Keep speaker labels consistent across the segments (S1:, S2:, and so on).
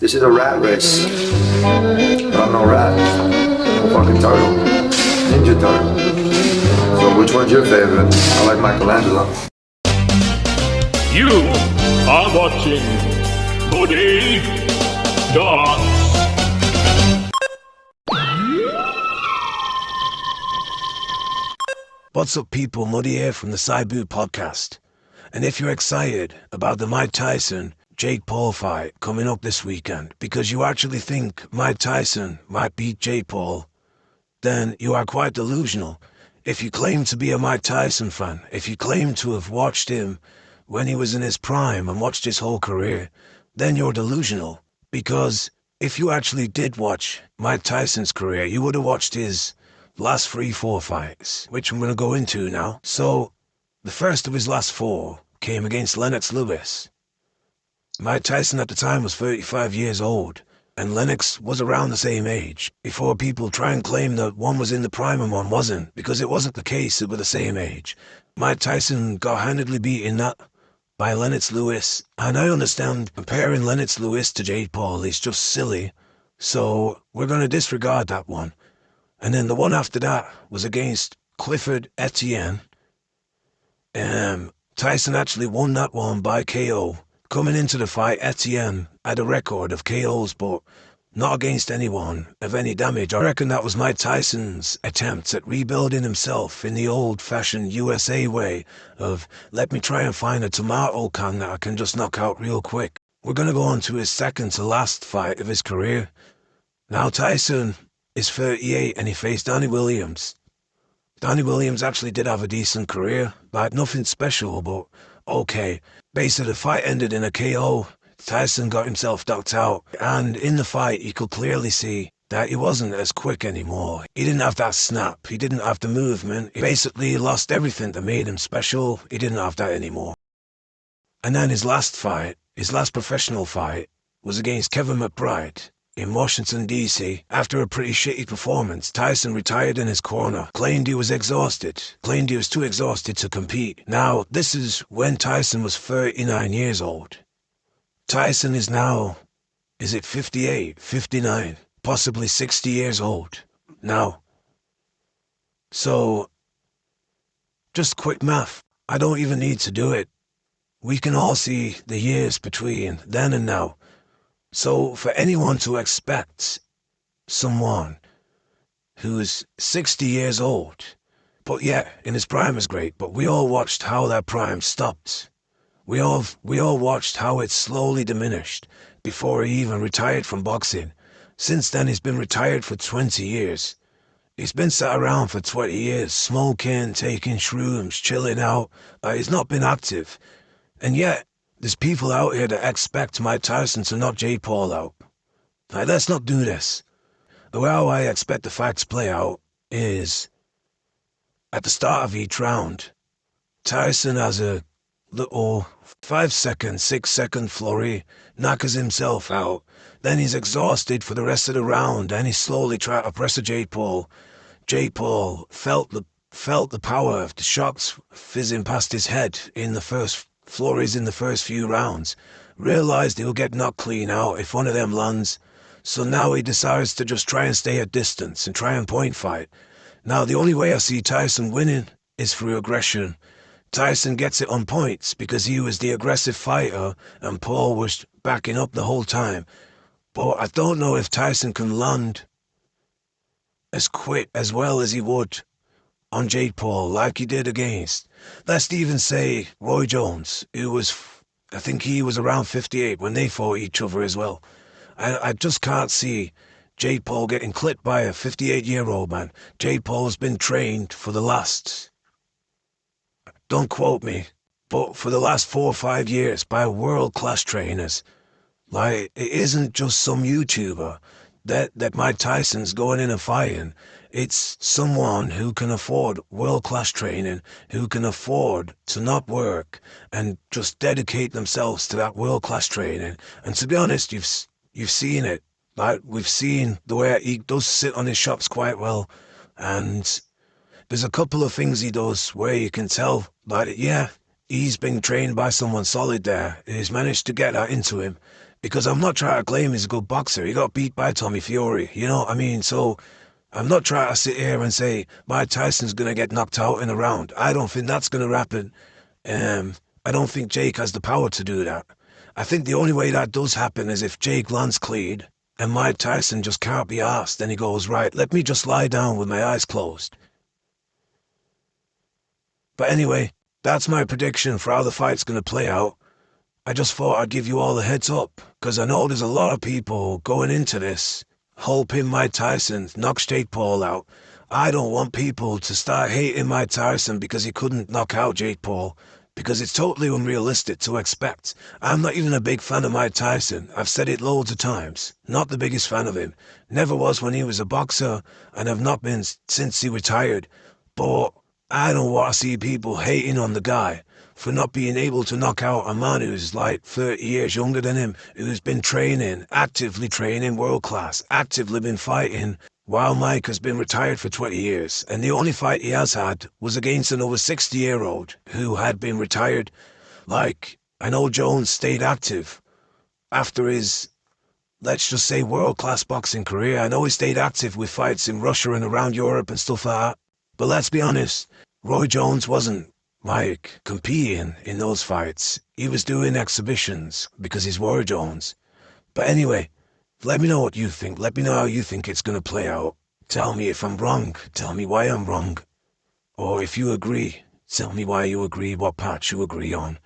S1: This is a rat race. But I'm no rat. I'm a fucking turtle. Ninja turtle. So which one's your favorite? I like Michelangelo.
S2: You are watching Body Dogs.
S3: What's up, people? Muddy here from the Saibu podcast. And if you're excited about the Mike Tyson Jake Paul fight coming up this weekend because you actually think Mike Tyson might beat Jake Paul, then you are quite delusional. If you claim to be a Mike Tyson fan, if you claim to have watched him when he was in his prime and watched his whole career, then you're delusional. Because if you actually did watch Mike Tyson's career, you would have watched his last 3-4 fights, which I'm going to go into now. So, the first of his last 4 came against Lennox Lewis. Mike Tyson at the time was 35 years old, and Lennox was around the same age, before people try and claim that one was in the prime and one wasn't, because it wasn't the case, they were the same age. Mike Tyson got handedly beaten that by Lennox Lewis, and I understand comparing Lennox Lewis to Jake Paul is just silly, so we're going to disregard that one. And then the one after that was against Clifford Etienne. Tyson actually won that one by KO. Coming into the fight, Etienne had a record of KOs, but not against anyone of any damage. I reckon that was Mike Tyson's attempt at rebuilding himself in the old-fashioned USA way of, let me try and find a tomato can that I can just knock out real quick. We're going to go on to his second to last fight of his career. Now Tyson is 38 and he faced Danny Williams. Danny Williams actually did have a decent career, like nothing special, but okay. Basically the fight ended in a KO. Tyson got himself knocked out, and in the fight you could clearly see that he wasn't as quick anymore. He didn't have that snap, he didn't have the movement. He basically lost everything that made him special. He didn't have that anymore. And then his last fight, his last professional fight, was against Kevin McBride in Washington, D.C. After a pretty shitty performance, Tyson retired in his corner, claimed he was exhausted, claimed he was too exhausted to compete. Now, this is when Tyson was 39 years old. Tyson is now, is it 58, 59, possibly 60 years old now. So, just quick math. I don't even need to do it. We can all see the years between then and now. So for anyone to expect someone who's 60 years old, but yeah, in his prime is great, but we all watched how that prime stopped. We all watched how it slowly diminished before he even retired from boxing. Since then, he's been retired for 20 years. He's been sat around for 20 years, smoking, taking shrooms, chilling out. He's not been active. And yet, there's people out here that expect Mike Tyson to knock Jake Paul out. Let's not do this. The way how I expect the fights play out is, at the start of each round, Tyson has a little 5-second, 6-second flurry, knockers himself out. Then he's exhausted for the rest of the round, and he slowly tries to press a Jake Paul. Jake Paul felt the power of the shots fizzing past his head in the first flurries in the first few rounds, realized he'll get knocked clean out if one of them lands, so now he decides to just try and stay at distance and try and point fight. Now the only way I see Tyson winning is through aggression. Tyson gets it on points because he was the aggressive fighter and Paul was backing up the whole time. But I don't know if Tyson can land as quick as well as he would on Jake Paul like he did against, let's even say, Roy Jones, who was, I think he was around 58 when they fought each other as well. I just can't see Jake Paul getting clipped by a 58-year-old man. Jake Paul has been trained for the last, don't quote me, but for the last 4 or 5 years by world-class trainers. Like, it isn't just some YouTuber that Mike Tyson's going in and fighting. It's someone who can afford world-class training, who can afford to not work and just dedicate themselves to that world-class training. And to be honest, you've seen it. Like, we've seen the way he does sit on his shots quite well. And there's a couple of things he does where you can tell, like, yeah, he's been trained by someone solid there. He's managed to get that into him. Because I'm not trying to claim he's a good boxer. He got beat by Tommy Fury, you know what I mean? So I'm not trying to sit here and say Mike Tyson's going to get knocked out in a round. I don't think that's going to happen. I don't think Jake has the power to do that. I think the only way that does happen is if Jake lands clean and Mike Tyson just can't be asked. Then he goes, right, let me just lie down with my eyes closed. But anyway, that's my prediction for how the fight's going to play out. I just thought I'd give you all the heads up, because I know there's a lot of people going into this hoping Mike Tyson knocks Jake Paul out. I don't want people to start hating Mike Tyson because he couldn't knock out Jake Paul, because it's totally unrealistic to expect. I'm not even a big fan of Mike Tyson. I've said it loads of times. Not the biggest fan of him. Never was when he was a boxer, and have not been since he retired. But I don't want to see people hating on the guy for not being able to knock out a man who's like 30 years younger than him, who's been training, actively training world class, actively been fighting, while Mike has been retired for 20 years. And the only fight he has had was against an over 60-year-old who had been retired. Like, I know Jones stayed active after his, let's just say, world-class boxing career. I know he stayed active with fights in Russia and around Europe and stuff like that. But let's be honest, Roy Jones wasn't Mike competing in those fights. He was doing exhibitions because he's Roy Jones. But anyway, let me know what you think. Let me know how you think it's going to play out. Tell me if I'm wrong. Tell me why I'm wrong. Or if you agree, tell me why you agree, what parts you agree on.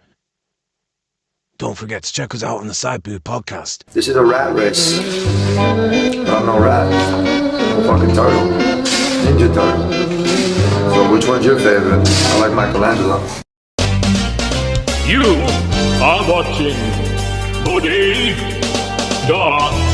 S3: Don't forget to check us out on the Side Boo podcast.
S1: This is a rat race. But I'm no rat. I'm a fucking turtle. Ninja turtle. So which one's your favorite? I like Michelangelo.
S2: You are watching Body Dance.